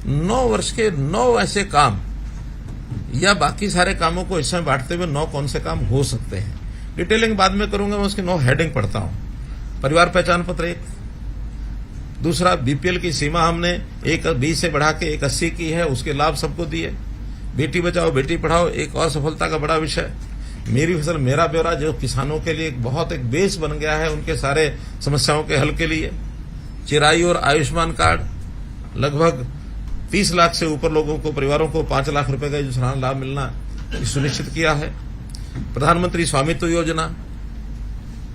9 वर्ष के 9 ऐसे काम या बाकी सारे कामों को इसमें बांटते हुए 9 कौन से काम हो सकते हैं। डिटेलिंग बाद में करूंगा, मैं उसकी 9 हेडिंग पढ़ता हूं। परिवार पहचान पत्र 1, दूसरा बीपीएल की सीमा हमने 120 से बढ़ा के 180 की है, उसके लाभ सबको दिए। बेटी बचाओ बेटी पढ़ाओ एक और सफलता का बड़ा विषय। मेरी फसल मेरा ब्यौरा जो किसानों के लिए एक बेस बन गया है उनके सारे समस्याओं के हल के लिए। चिराई और आयुष्मान कार्ड लगभग 30 लाख से ऊपर लोगों को, परिवारों को 5 लाख रुपए का जो सालाना लाभ मिलना सुनिश्चित किया है। प्रधानमंत्री स्वामित्व योजना,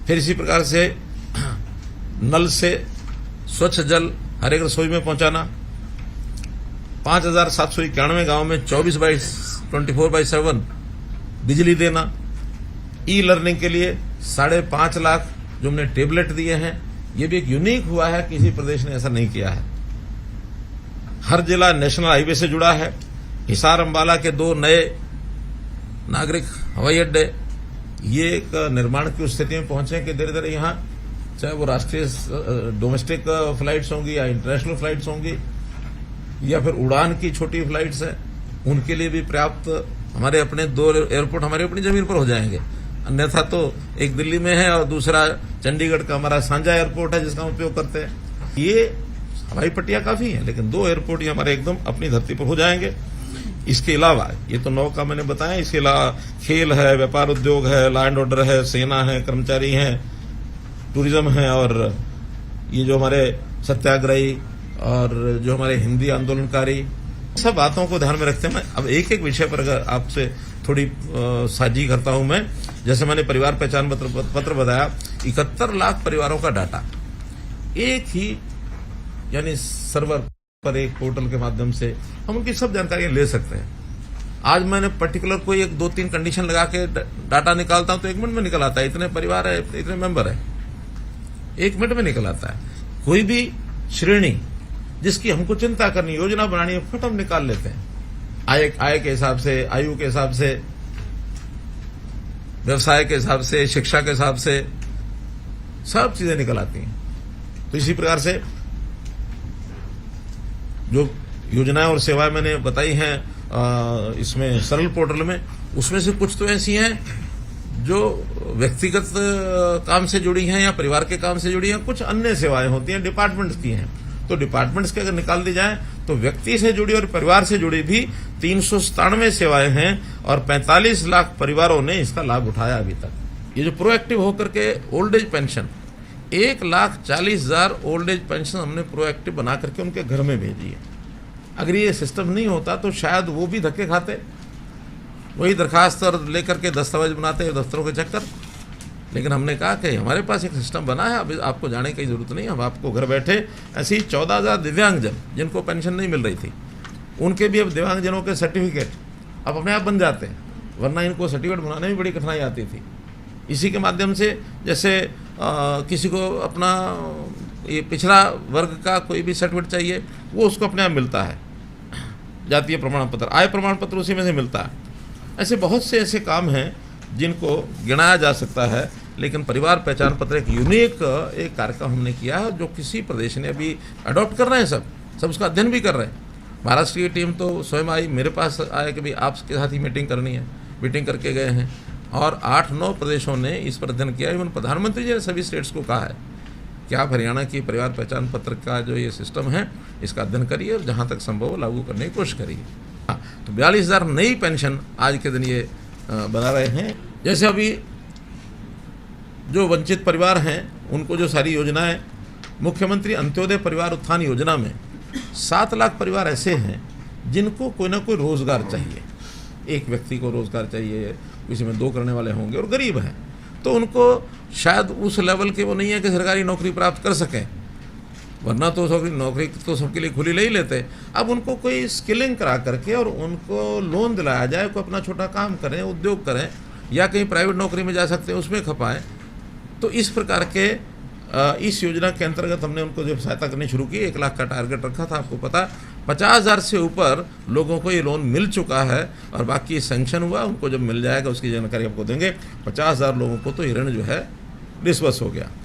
फिर इसी प्रकार से नल से स्वच्छ जल हर एक रसोई में पहुंचाना। 5791 गांव में 24/7 बिजली देना। ई लर्निंग के लिए 5.5 लाख जो हमने टेबलेट दिए हैं, ये भी एक यूनिक हुआ है, किसी प्रदेश ने ऐसा नहीं किया है। हर जिला नेशनल हाईवे से जुड़ा है। हिसार अंबाला के 2 नए नागरिक हवाई अड्डे, ये एक निर्माण की स्थिति में पहुंचे कि धीरे धीरे यहां चाहे वो राष्ट्रीय डोमेस्टिक फ्लाइट्स होंगी या इंटरनेशनल फ्लाइट्स होंगी या फिर उड़ान की छोटी फ्लाइट्स हैं, उनके लिए भी पर्याप्त हमारे अपने 2 एयरपोर्ट हमारी अपनी जमीन पर हो जाएंगे। अन्यथा तो एक दिल्ली में है और दूसरा चंडीगढ़ का हमारा सांझा एयरपोर्ट है जिसका हम उपयोग करते हैं। ये हवाई पट्टियां काफी हैं, लेकिन 2 एयरपोर्ट ये हमारे एकदम अपनी धरती पर हो जाएंगे। इसके अलावा ये तो 9 का मैंने बताया, इसके अलावा खेल है, व्यापार उद्योग है, लॉ एंड ऑर्डर है, सेना है, कर्मचारी हैं, टूरिज्म है, और ये जो हमारे सत्याग्रही और जो हमारे हिंदी आंदोलनकारी, सब बातों को ध्यान में रखते हैं। मैं अब एक एक विषय पर अगर आपसे थोड़ी साझी करता हूं मैं, जैसे मैंने परिवार पहचान पत्र बताया, 71 लाख परिवारों का डाटा एक ही यानी सर्वर पर एक पोर्टल के माध्यम से हम उनकी सब जानकारियां ले सकते हैं। आज मैंने पर्टिकुलर कोई 2-3 कंडीशन लगा के डाटा निकालता हूं तो 1 मिनट में निकल आता है, इतने परिवार है, इतने मेंबर है, 1 मिनट में निकल आता है। कोई भी श्रेणी जिसकी हमको चिंता करनी, योजना बनानी है, फट हम निकाल लेते हैं। आय के हिसाब से, आयु के हिसाब से, व्यवसाय के हिसाब से, शिक्षा के हिसाब से सब चीजें निकल आती हैं। तो इसी प्रकार से जो योजनाएं और सेवाएं मैंने बताई हैं इसमें सरल पोर्टल में, उसमें से कुछ तो ऐसी हैं जो व्यक्तिगत काम से जुड़ी हैं या परिवार के काम से जुड़ी हैं, कुछ अन्य सेवाएं होती हैं डिपार्टमेंट्स की हैं। तो डिपार्टमेंट्स के अगर निकाल दी जाए तो व्यक्ति से जुड़ी और परिवार से जुड़ी भी 397 सेवाएं हैं और 45 लाख परिवारों ने इसका लाभ उठाया अभी तक। ये जो प्रोएक्टिव होकर के old age pension, 1,40,000 old age pension हमने प्रोएक्टिव बना करके उनके घर में भेजी है। अगर ये सिस्टम नहीं होता तो शायद वो भी धक्के खाते, वही दरखास्त और लेकर के दस्तावेज बनाते हैं दफ्तरों के चक्कर। लेकिन हमने कहा कि हमारे पास एक सिस्टम बना है, अब आपको जाने की जरूरत नहीं, हम आपको घर बैठे ऐसी 14,000 दिव्यांगजन जिनको पेंशन नहीं मिल रही थी, उनके भी अब दिव्यांगजनों के सर्टिफिकेट अब अपने आप बन जाते हैं, वरना इनको सर्टिफिकेट बनाने में बड़ी कठिनाई आती थी। इसी के माध्यम से जैसे किसी को अपना ये पिछड़ा वर्ग का कोई भी सर्टिफिकेट चाहिए, वो उसको अपने आप मिलता है। जातीय प्रमाण पत्र, आय प्रमाण पत्र उसी में से मिलता है। ऐसे बहुत से ऐसे काम हैं जिनको गिनाया जा सकता है, लेकिन परिवार पहचान पत्र एक यूनिक एक कार्यक्रम हमने किया है जो किसी प्रदेश ने अभी अडॉप्ट कर रहे हैं, सब उसका अध्ययन भी कर रहे हैं। महाराष्ट्र की टीम तो स्वयं आई, मेरे पास आया कि भाई आपके साथ ही मीटिंग करनी है, मीटिंग करके गए हैं और 8-9 प्रदेशों ने इस पर अध्ययन किया। इवन प्रधानमंत्री जी ने सभी स्टेट्स को कहा है कि आप हरियाणा की परिवार पहचान पत्र का जो ये सिस्टम है इसका अध्ययन करिए और जहाँ तक संभव हो लागू करने की कोशिश करिए। तो 42,000 नई पेंशन आज के दिन ये बना रहे हैं। जैसे अभी जो वंचित परिवार हैं उनको जो सारी योजनाएं, मुख्यमंत्री अंत्योदय परिवार उत्थान योजना में 7 लाख परिवार ऐसे हैं जिनको कोई ना कोई रोजगार चाहिए। एक व्यक्ति को रोजगार चाहिए, किसी में 2 करने वाले होंगे और गरीब हैं, तो उनको शायद उस लेवल के वो नहीं है कि सरकारी नौकरी प्राप्त कर सकें, वरना तो नौकरी तो सबके लिए खुली ले ही लेते। अब उनको कोई स्किलिंग करा करके और उनको लोन दिलाया जाए, कोई अपना छोटा काम करें, उद्योग करें या कहीं प्राइवेट नौकरी में जा सकते हैं उसमें खपाएं। तो इस प्रकार के इस योजना के अंतर्गत हमने उनको जो सहायता करनी शुरू की, 1 लाख का टारगेट रखा था, आपको पता 50,000 से ऊपर लोगों को ये लोन मिल चुका है और बाकी सैंक्शन हुआ, उनको जब मिल जाएगा उसकी जानकारी आपको देंगे। 50,000 लोगों को तो ये ऋण जो है डिस्बर्स हो गया।